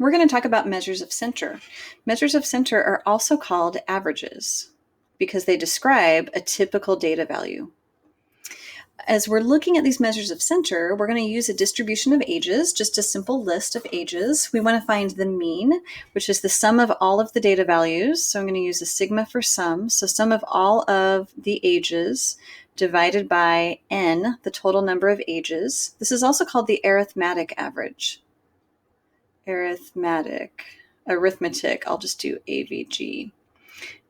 we're going to talk about measures of center. Measures of center are also called averages because they describe a typical data value. As we're looking at these measures of center, we're going to use a distribution of ages, just a simple list of ages. We want to find the mean, which is the sum of all of the data values. So I'm going to use a sigma for sum. So sum of all of the ages divided by n, the total number of ages. This is also called the arithmetic average. Arithmetic, I'll just do AVG.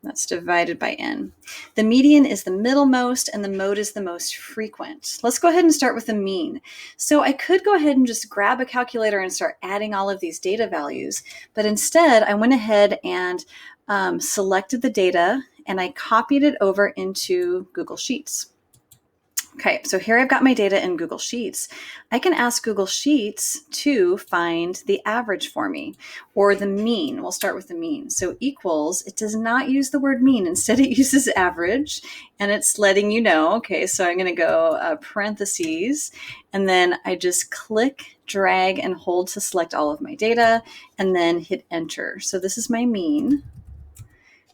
That's divided by n. The median is the middlemost and the mode is the most frequent. Let's go ahead and start with the mean. So I could go ahead and just grab a calculator and start adding all of these data values, but instead I went ahead and selected the data and I copied it over into Google Sheets. Okay, so here I've got my data in Google Sheets. I can ask Google Sheets to find the average for me, or the mean. We'll start with the mean. So equals, it does not use the word mean. Instead, it uses average, and it's letting you know. Okay, so I'm going to go parentheses, and then I just click, drag, and hold to select all of my data, and then hit enter. So this is my mean.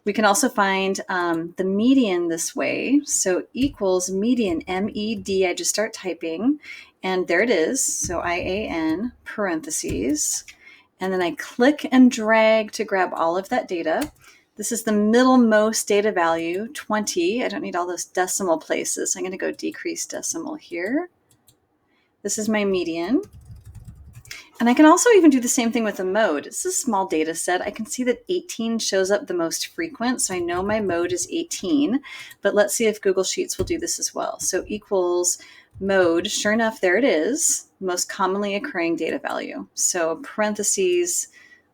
We can also find the median this way. So equals median, M-E-D, I just start typing, and there it is. So I-A-N, parentheses, and then I click and drag to grab all of that data. This is the middlemost data value, 20. I don't need all those decimal places. I'm going to go decrease decimal here. This is my median. And I can also even do the same thing with the mode. It's a small data set. I can see that 18 shows up the most frequent, so I know my mode is 18, but let's see if Google Sheets will do this as well. So equals mode, sure enough, there it is, most commonly occurring data value. So parentheses,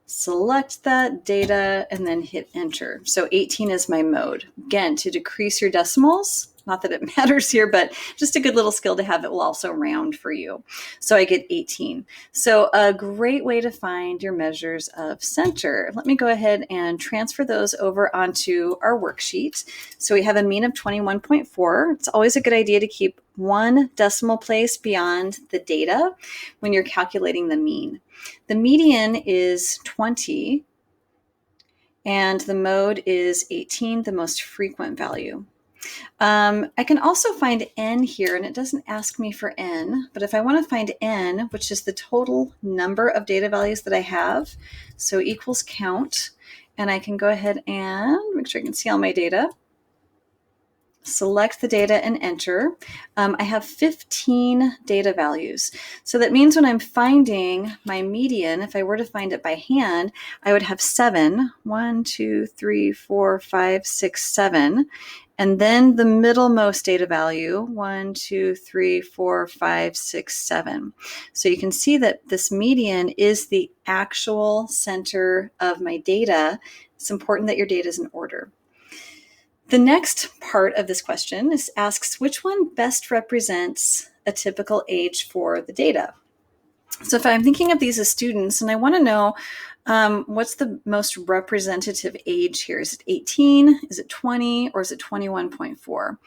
select that data, and then hit enter. So 18 is my mode. Again, to decrease your decimals, not that it matters here, but just a good little skill to have. It will also round for you. So I get 18. So a great way to find your measures of center. Let me go ahead and transfer those over onto our worksheet. So we have a mean of 21.4. It's always a good idea to keep one decimal place beyond the data when you're calculating the mean. The median is 20, and the mode is 18, the most frequent value. I can also find n here, and it doesn't ask me for n, but if I want to find n, which is the total number of data values that I have, so equals count, and I can go ahead and make sure I can see all my data. Select the data and enter. I have 15 data values. So that means when I'm finding my median, if I were to find it by hand, I would have 7. 1, 2, 3, 4, 5, 6, 7. And then the middlemost data value, 1, 2, 3, 4, 5, 6, 7. So you can see that this median is the actual center of my data. It's important that your data is in order. The next part of this question asks which one best represents a typical age for the data. So if I'm thinking of these as students and I want to know what's the most representative age here, is it 18, is it 20, or is it 21.4? Well,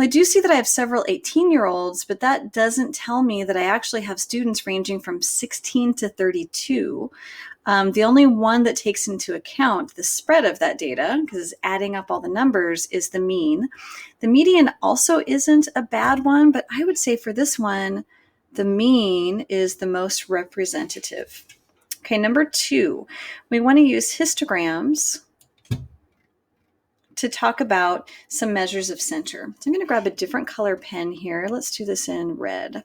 I do see that I have several 18-year-olds, but that doesn't tell me that I actually have students ranging from 16 to 32. The only one that takes into account the spread of that data, because it's adding up all the numbers, is the mean. The median also isn't a bad one, but I would say for this one, the mean is the most representative. Okay, number 2, we want to use histograms to talk about some measures of center. So I'm going to grab a different color pen here. Let's do this in red.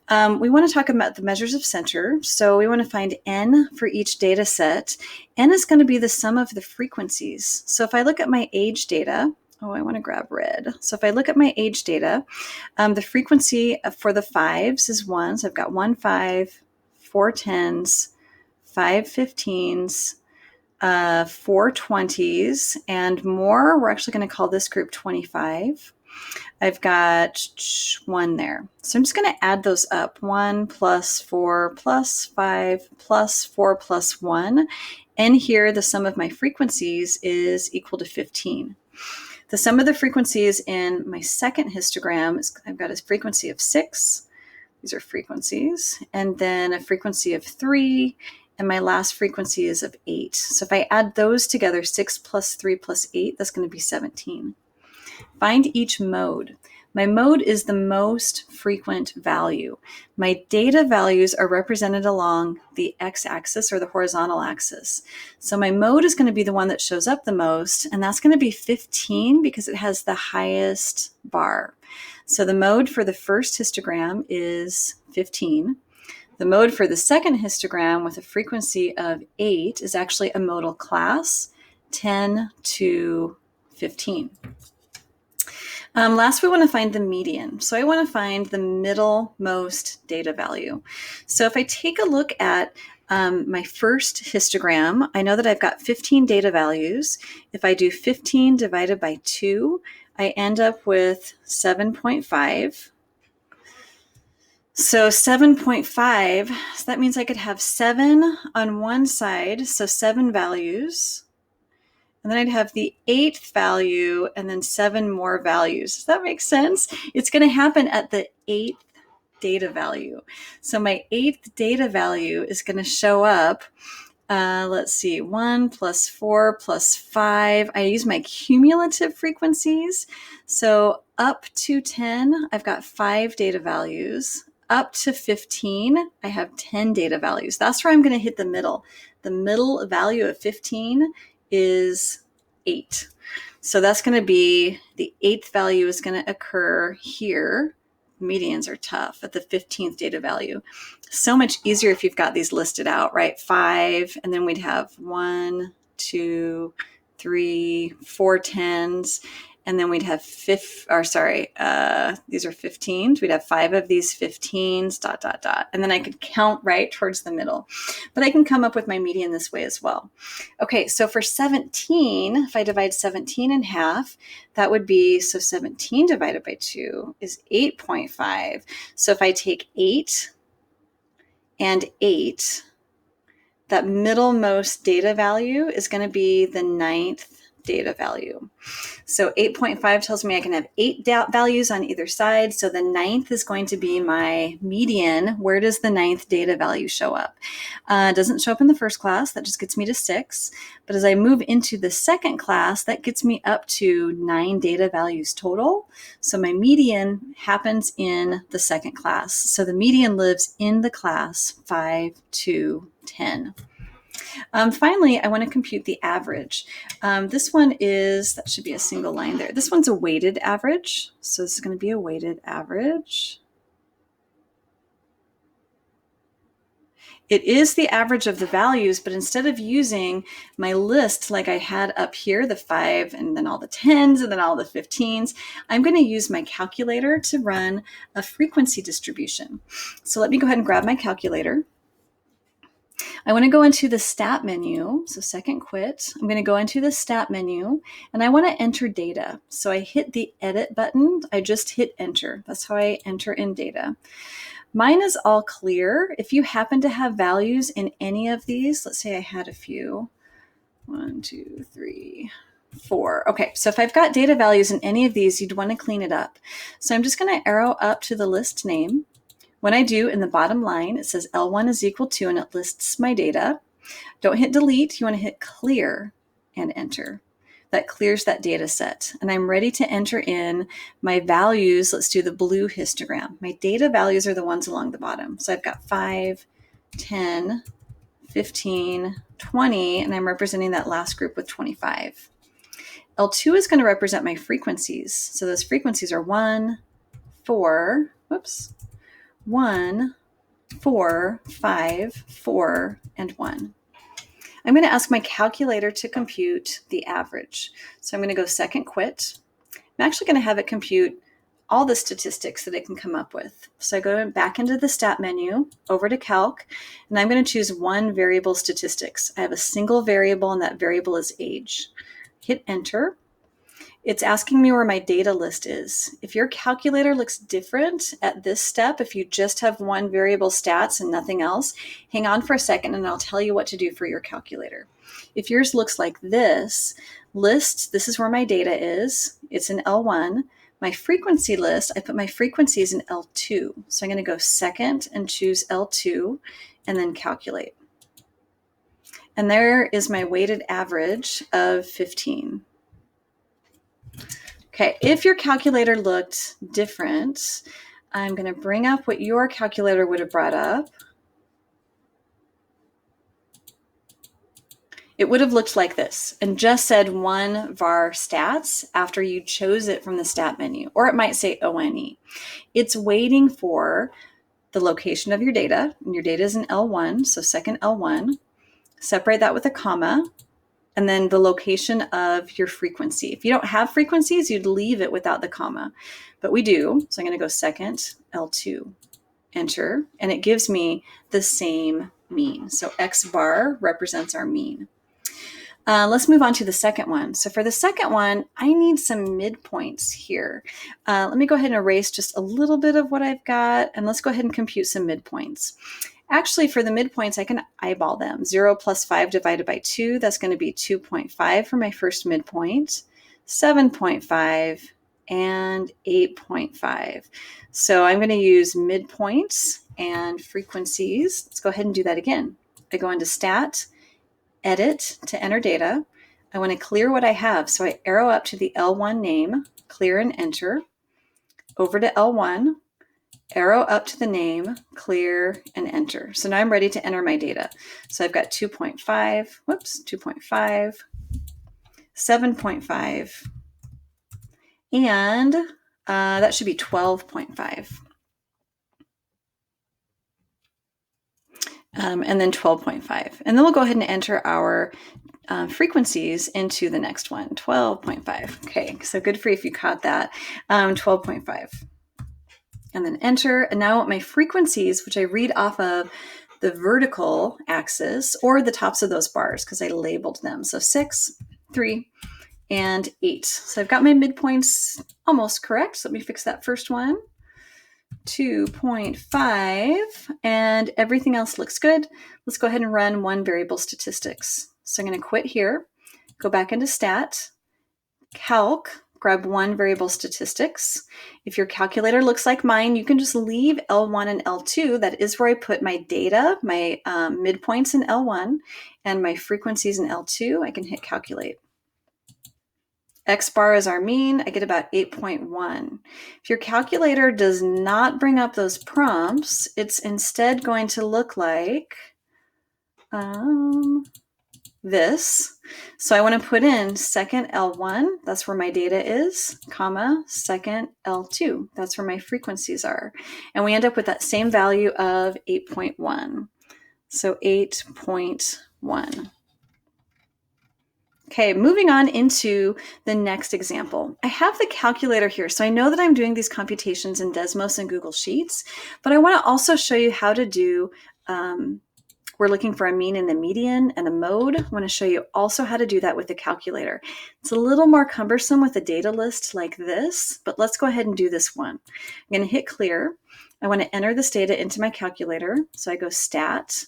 We want to talk about the measures of center. So we want to find n for each data set. N is going to be the sum of the frequencies. So if I look at my age data, I want to grab red. So if I look at my age data, the frequency for the 5s is 1. So I've got 1 5, 4 10s, 5 15s, 4 20s, and more. We're actually going to call this group 25. I've got 1 there. So I'm just going to add those up. 1 plus 4 plus 5 plus 4 plus 1. And here the sum of my frequencies is equal to 15. The sum of the frequencies in my second histogram is I've got a frequency of 6. These are frequencies. And then a frequency of 3 and my last frequency is of 8. So if I add those together, 6 plus 3 plus 8, that's going to be 17. Find each mode. My mode is the most frequent value. My data values are represented along the x-axis or the horizontal axis. So my mode is going to be the one that shows up the most, and that's going to be 15 because it has the highest bar. So the mode for the first histogram is 15. The mode for the second histogram with a frequency of 8 is actually a modal class, 10 to 15. Last, we want to find the median. So I want to find the middlemost data value. So if I take a look at my first histogram, I know that I've got 15 data values. If I do 15 divided by 2, I end up with 7.5. So 7.5, so that means I could have 7 on one side, so 7 values. And then I'd have the 8th value and then 7 more values. Does that make sense? It's going to happen at the 8th data value. So my 8th data value is going to show up, let's see, 1 plus 4 plus 5. I use my cumulative frequencies. So up to 10, I've got 5 data values. Up to 15, I have 10 data values. That's where I'm going to hit the middle. The middle value of 15 is 8. So that's going to be the 8th value is going to occur here. Medians are tough at the 15th data value. So much easier if you've got these listed out, right? 5, and then we'd have 1, 2, 3, 4 10s, and then we'd have these are 15s. We'd have 5 of these 15s, ... And then I could count right towards the middle. But I can come up with my median this way as well. Okay, so for 17, if I divide 17 in half, that would be, so 17 divided by 2 is 8.5. So if I take 8 and 8, that middlemost data value is going to be the 9th data value. So 8.5 tells me I can have 8 values on either side. So the 9th is going to be my median. Where does the 9th data value show up? It doesn't show up in the first class. That just gets me to 6. But as I move into the second class, that gets me up to 9 data values total. So my median happens in the second class. So the median lives in the class 5 to 10. Finally, I want to compute the average. This one that should be a single line there. This one's a weighted average. So this is going to be a weighted average. It is the average of the values, but instead of using my list like I had up here, the 5 and then all the 10s and then all the 15s, I'm going to use my calculator to run a frequency distribution. So let me go ahead and grab my calculator. I want to go into the stat menu. So second quit, I'm going to go into the stat menu and I want to enter data. So I hit the edit button. I just hit enter. That's how I enter in data. Mine is all clear. If you happen to have values in any of these, let's say I had a few, 1, 2, 3, 4. Okay, so if I've got data values in any of these, you'd want to clean it up. So I'm just going to arrow up to the list name. When I do, in the bottom line, it says L1 is equal to, and it lists my data. Don't hit delete. You want to hit clear and enter. That clears that data set. And I'm ready to enter in my values. Let's do the blue histogram. My data values are the ones along the bottom. So I've got 5, 10, 15, 20, and I'm representing that last group with 25. L2 is going to represent my frequencies. So those frequencies are 1, 4, 5, 4, and 1. I'm going to ask my calculator to compute the average. So I'm going to go second quit. I'm actually going to have it compute all the statistics that it can come up with. So I go back into the stat menu, over to calc, and I'm going to choose one variable statistics. I have a single variable, and that variable is age. Hit enter. It's asking me where my data list is. If your calculator looks different at this step, if you just have one variable stats and nothing else, hang on for a second and I'll tell you what to do for your calculator. If yours looks like this, list, this is where my data is. It's in L1. My frequency list, I put my frequencies in L2. So I'm going to go second and choose L2 and then calculate. And there is my weighted average of 15. Okay, if your calculator looked different, I'm going to bring up what your calculator would have brought up. It would have looked like this and just said one var stats after you chose it from the stat menu, or it might say ONE. It's waiting for the location of your data, and your data is in L1, so second L1. Separate that with a comma, and then the location of your frequency. If you don't have frequencies, you'd leave it without the comma, but we do. So I'm going to go second L2, enter, and it gives me the same mean. So X bar represents our mean. Let's move on to the second one. So for the second one, I need some midpoints here. Let me go ahead and erase just a little bit of what I've got, and let's go ahead and compute some midpoints. Actually, for the midpoints, I can eyeball them. 0 plus 5 divided by 2, that's going to be 2.5 for my first midpoint, 7.5, and 8.5. So I'm going to use midpoints and frequencies. Let's go ahead and do that again. I go into Stat, Edit to enter data. I want to clear what I have. So I arrow up to the L1 name, clear and enter. Over to L1, arrow up to the name, clear and enter. So now I'm ready to enter my data. So I've got 2.5, 2.5, 7.5, and that should be 12.5. And then 12.5. And then we'll go ahead and enter our frequencies into the next one, 12.5. Okay, so good for you if you caught that. 12.5. And then enter. And now I want my frequencies, which I read off of the vertical axis or the tops of those bars because I labeled them. So 6, 3, and 8. So I've got my midpoints almost correct. So let me fix that first one. 2.5, and everything else looks good. Let's go ahead and run one variable statistics. So I'm going to quit here, go back into stat, calc, grab one variable statistics. If your calculator looks like mine, you can just leave L1 and L2. That is where I put my data, my midpoints in L1 and my frequencies in L2. I can hit calculate. X bar is our mean. I get about 8.1. If your calculator does not bring up those prompts, it's instead going to look like this. So I want to put in second L1, that's where my data is, comma, second L2, that's where my frequencies are. And we end up with that same value of 8.1. So 8.1. Okay, moving on into the next example. I have the calculator here, so I know that I'm doing these computations in Desmos and Google Sheets, but I want to also show you how to do, we're looking for a mean and a median and a mode. I want to show you also how to do that with the calculator. It's a little more cumbersome with a data list like this, but let's go ahead and do this one. I'm going to hit clear. I want to enter this data into my calculator, so I go Stat,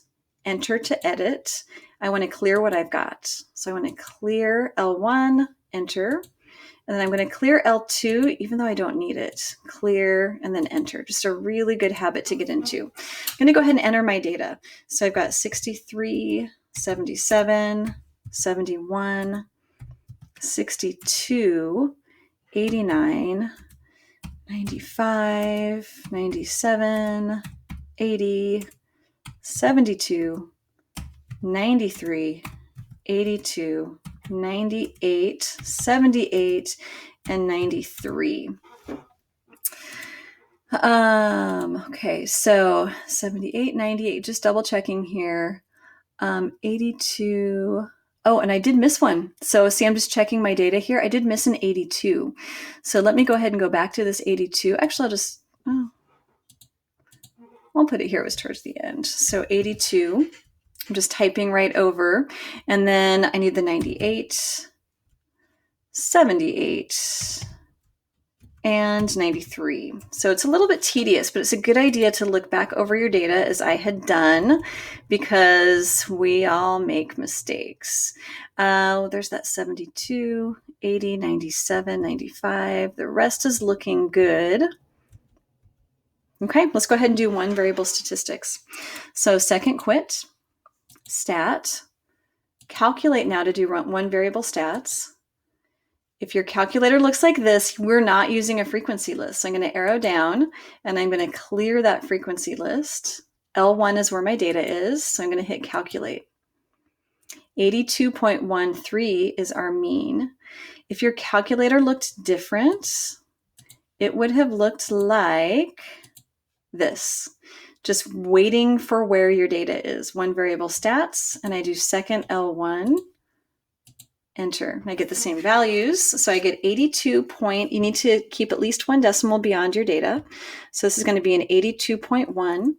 Enter to edit. I want to clear what I've got. So I want to clear L1, enter, and then I'm going to clear L2, even though I don't need it. Clear, and then enter. Just a really good habit to get into. I'm going to go ahead and enter my data. So I've got 63, 77, 71, 62, 89, 95, 97, 80, 72, 93, 82, 98, 78, and 93. Okay, so 78, 98, just double checking here. 82. Oh, and I did miss one. So see, I'm just checking my data here. I did miss an 82. So let me go ahead and go back to this 82. Actually, I'll put it here. It was towards the end. So 82. I'm just typing right over. And then I need the 98, 78, and 93. So it's a little bit tedious, but it's a good idea to look back over your data as I had done because we all make mistakes. There's that 72, 80, 97, 95. The rest is looking good. Okay, let's go ahead and do one variable statistics. So second quit. Stat, Calculate now to do one variable stats. If your calculator looks like this, we're not using a frequency list. So I'm going to arrow down and I'm going to clear that frequency list. L1 is where my data is, so I'm going to hit calculate. 82.13 is our mean. If your calculator looked different, it would have looked like this. Just waiting for where your data is. One variable stats, and I do second L1, enter. I get the same values. So I get 82 point, you need to keep at least one decimal beyond your data. So this is going to be an 82.1.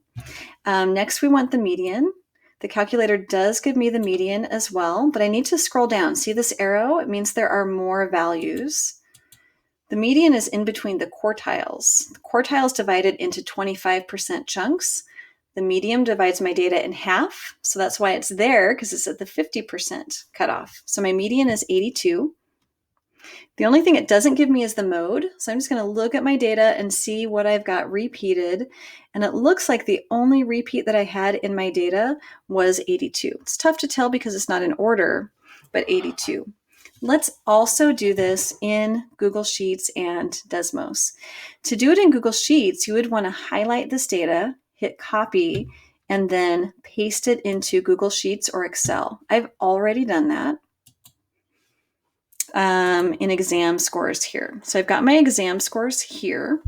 Next, we want the median. The calculator does give me the median as well, but I need to scroll down. See this arrow? It means there are more values. The median is in between the quartiles. The quartiles divided into 25% chunks. The median divides my data in half, so that's why it's there, because it's at the 50% cutoff. So my median is 82. The only thing it doesn't give me is the mode, so I'm just going to look at my data and see what I've got repeated, and it looks like the only repeat that I had in my data was 82. It's tough to tell because it's not in order, but 82. Let's also do this in Google Sheets and Desmos. To do it in Google Sheets, you would want to highlight this data, hit copy, and then paste it into Google Sheets or Excel. I've already done that in exam scores here. So I've got my exam scores here.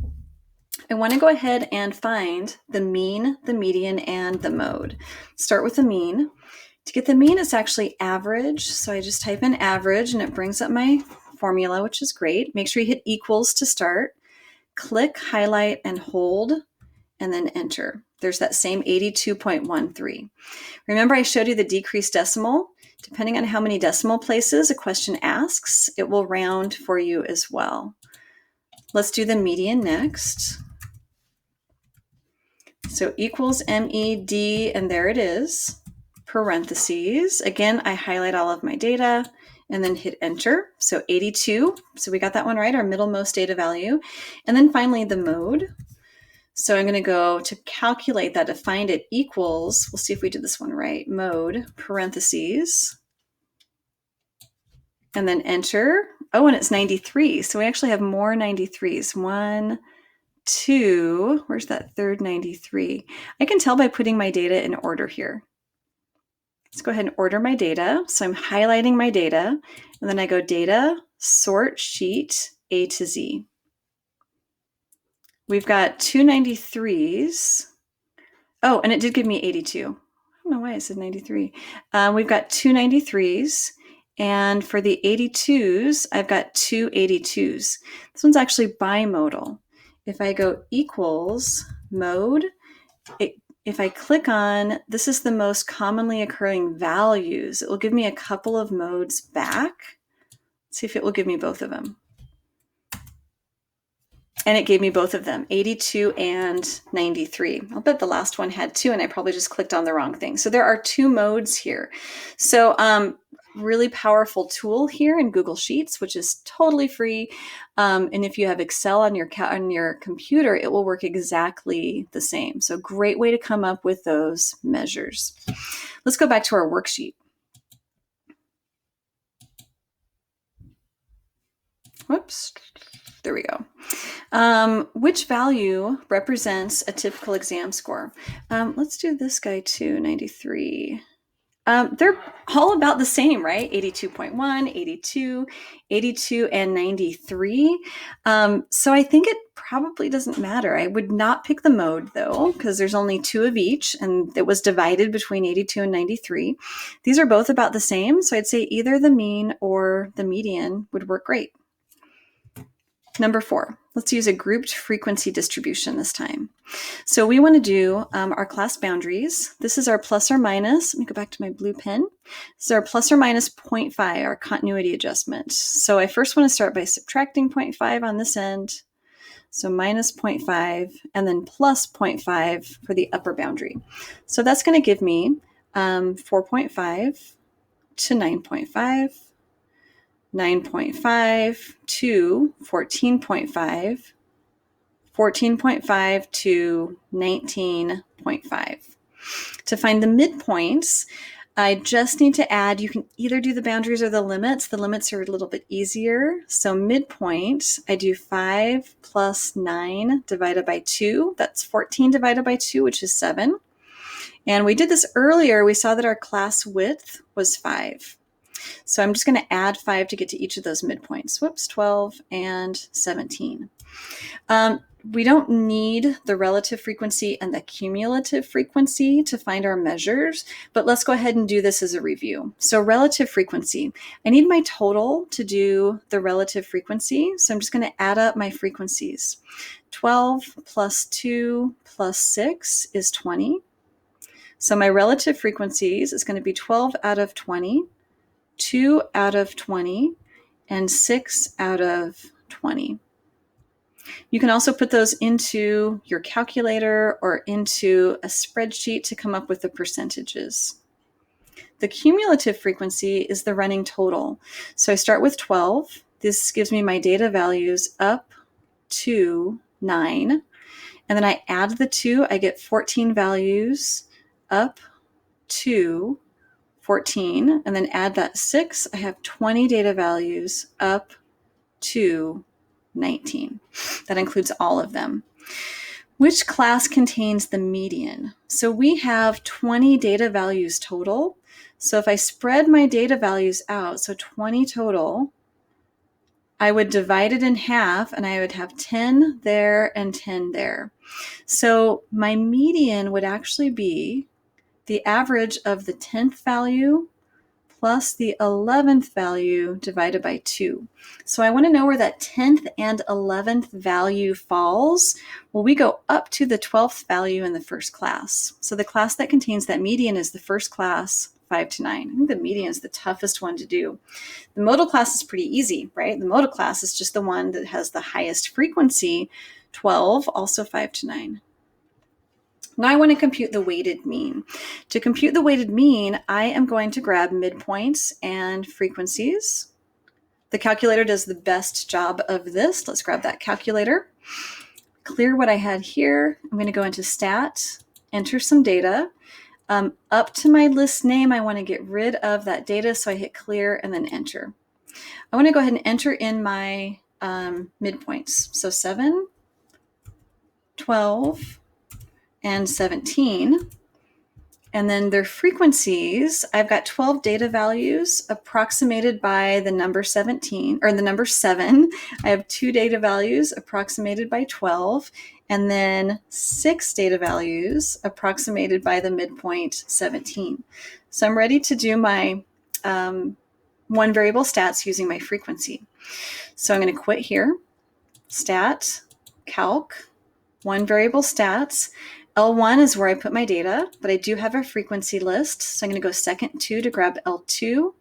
I want to go ahead and find the mean, the median, and the mode. Start with the mean. To get the mean, it's actually average. So I just type in average and it brings up my formula, which is great. Make sure you hit equals to start. Click, highlight, and hold, and then enter. There's that same 82.13. Remember I showed you the decreased decimal? Depending on how many decimal places a question asks, it will round for you as well. Let's do the median next. So equals MED, and there it is, parentheses. Again, I highlight all of my data and then hit enter. So 82, so we got that one right, our middlemost data value. And then finally the mode. So I'm going to go to calculate that to find it equals, we'll see if we did this one right, mode, parentheses, and then enter. Oh, and it's 93. So we actually have more 93s. 1, 2, where's that third 93? I can tell by putting my data in order here. Let's go ahead and order my data. So I'm highlighting my data, and then I go data, sort sheet, A to Z. We've got two 93s. Oh, and it did give me 82. I don't know why it said 93. We've got two 93s. And for the 82s, I've got two 82s. This one's actually bimodal. If I go equals mode, if I click on, this is the most commonly occurring values. It will give me a couple of modes back. Let's see if it will give me both of them. And it gave me both of them, 82 and 93. I'll bet the last one had 2 and I probably just clicked on the wrong thing. So there are 2 modes here. So really powerful tool here in Google Sheets, which is totally free. And if you have Excel on your computer, it will work exactly the same. So great way to come up with those measures. Let's go back to our worksheet. Whoops. There we go. Which value represents a typical exam score? Let's do this guy too, 93. They're all about the same, right? 82.1, 82, 82, and 93. So I think it probably doesn't matter. I would not pick the mode though, because there's only 2 of each, and it was divided between 82 and 93. These are both about the same, so I'd say either the mean or the median would work great. Number 4, let's use a grouped frequency distribution this time. So we want to do our class boundaries. This is our plus or minus. Let me go back to my blue pen. This is our plus or minus 0.5, our continuity adjustment. So I first want to start by subtracting 0.5 on this end. So minus 0.5 and then plus 0.5 for the upper boundary. So that's going to give me 4.5 to 9.5. 9.5 to 14.5, 14.5 to 19.5. To find the midpoints, I just need to add, you can either do the boundaries or the limits. The limits are a little bit easier. So midpoint, I do 5 plus 9 divided by 2. That's 14 divided by 2, which is 7. And we did this earlier. We saw that our class width was 5. So I'm just going to add 5 to get to each of those midpoints. Whoops, 12 and 17. We don't need the relative frequency and the cumulative frequency to find our measures, but let's go ahead and do this as a review. So relative frequency, I need my total to do the relative frequency. So I'm just going to add up my frequencies. 12 plus 2 plus 6 is 20. So my relative frequencies is going to be 12 out of 20, 2 out of 20, and 6 out of 20. You can also put those into your calculator or into a spreadsheet to come up with the percentages. The cumulative frequency is the running total. So I start with 12. This gives me my data values up to 9. And then I add the 2. I get 14 values up to 14. And then add that 6. I have 20 data values up to 19. That includes all of them. Which class contains the median? So we have 20 data values total. So if I spread my data values out, so 20 total, I would divide it in half and I would have 10 there and 10 there. So my median would actually be the average of the 10th value plus the 11th value divided by 2. So I want to know where that 10th and 11th value falls. Well, we go up to the 12th value in the first class. So the class that contains that median is the first class, 5 to 9. I think the median is the toughest one to do. The modal class is pretty easy, right? The modal class is just the one that has the highest frequency, 12, also 5 to 9. Now I want to compute the weighted mean. To compute the weighted mean, I am going to grab midpoints and frequencies. The calculator does the best job of this. Let's grab that calculator. Clear what I had here. I'm going to go into stat, enter some data. Up to my list name, I want to get rid of that data, so I hit clear and then enter. I want to go ahead and enter in my midpoints. So 7, 12, and 17. And then their frequencies, I've got 12 data values approximated by the number 17, or the number 7. I have 2 data values approximated by 12, and then 6 data values approximated by the midpoint 17. So I'm ready to do my one variable stats using my frequency. So I'm going to quit here, stat, calc, one variable stats. L1 is where I put my data, but I do have a frequency list. So I'm going to go second 2 to grab L2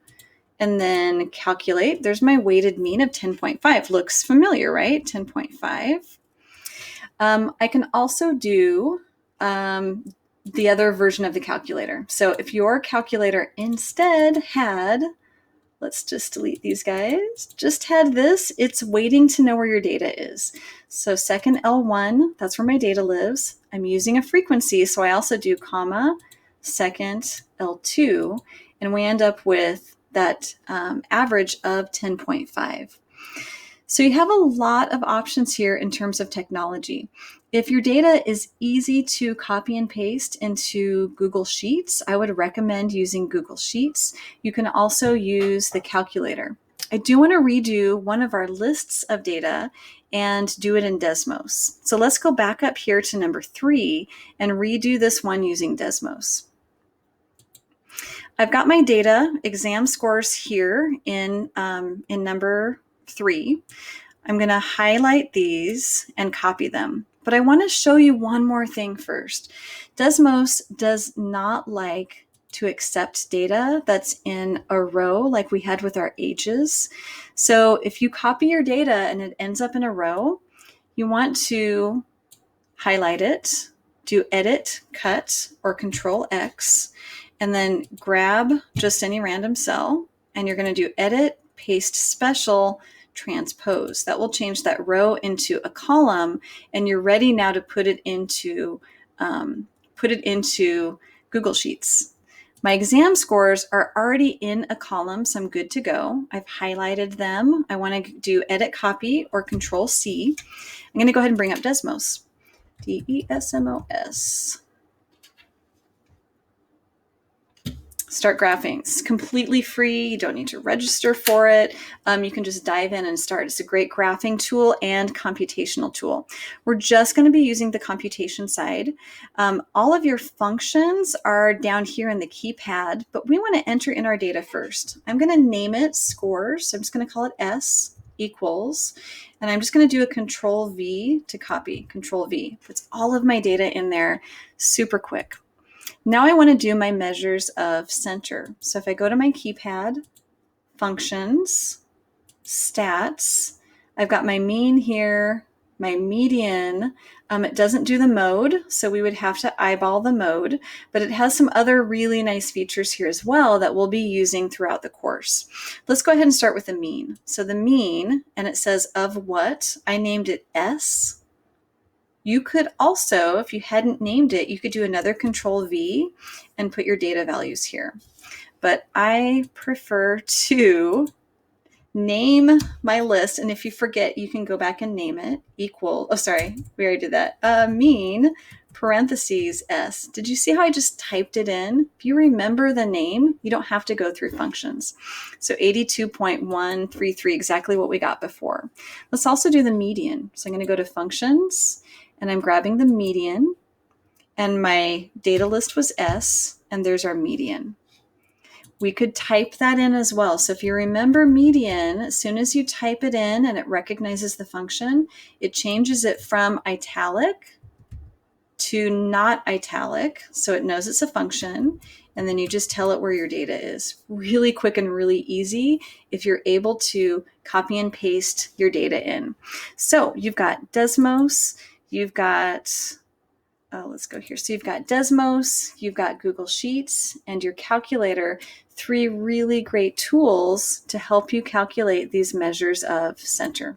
and then calculate. There's my weighted mean of 10.5. Looks familiar, right? 10.5. I can also do the other version of the calculator. So if your calculator instead had, let's just delete these guys, just had this, it's waiting to know where your data is. So second L1, that's where my data lives. I'm using a frequency, so I also do comma, second L2, and we end up with that average of 10.5. So you have a lot of options here in terms of technology. If your data is easy to copy and paste into Google Sheets, I would recommend using Google Sheets. You can also use the calculator. I do want to redo one of our lists of data and do it in Desmos. So let's go back up here to number 3 and redo this one using Desmos. I've got my data exam scores here in number 3. I'm going to highlight these and copy them. But I want to show you one more thing first. Desmos does not like to accept data that's in a row like we had with our ages. So if you copy your data and it ends up in a row, you want to highlight it, do edit, cut, or control X, and then grab just any random cell, and you're going to do edit, paste special, transpose. That will change that row into a column, and you're ready now to put it into Google Sheets. My exam scores are already in a column, so I'm good to go. I've highlighted them. I want to do edit copy or control C. I'm going to go ahead and bring up Desmos. Desmos. Start graphing. It's completely free. You don't need to register for it. You can just dive in and start. It's a great graphing tool and computational tool. We're just going to be using the computation side. All of your functions are down here in the keypad, but we want to enter in our data first. I'm going to name it scores. So I'm just going to call it S equals, and I'm just going to do a control V to copy, control V. Puts all of my data in there super quick. Now I want to do my measures of center. So if I go to my keypad, functions, stats, I've got my mean here, my median. It doesn't do the mode, so we would have to eyeball the mode, but it has some other really nice features here as well that we'll be using throughout the course. Let's go ahead and start with the mean. So the mean, and it says of what? I named it S. You could also, if you hadn't named it, you could do another control V and put your data values here. But I prefer to name my list. And if you forget, you can go back and name it equal. Oh, sorry, we already did that. Mean parentheses S. Did you see how I just typed it in? If you remember the name, you don't have to go through functions. So 82.133, exactly what we got before. Let's also do the median. So I'm going to go to functions, and I'm grabbing the median, and my data list was S, and there's our median. We could type that in as well. So if you remember median, as soon as you type it in and it recognizes the function, it changes it from italic to not italic. So it knows it's a function, and then you just tell it where your data is. Really quick and really easy if you're able to copy and paste your data in. So you've got Desmos, you've got, let's go here. So you've got Desmos, you've got Google Sheets, and your calculator. 3 really great tools to help you calculate these measures of center.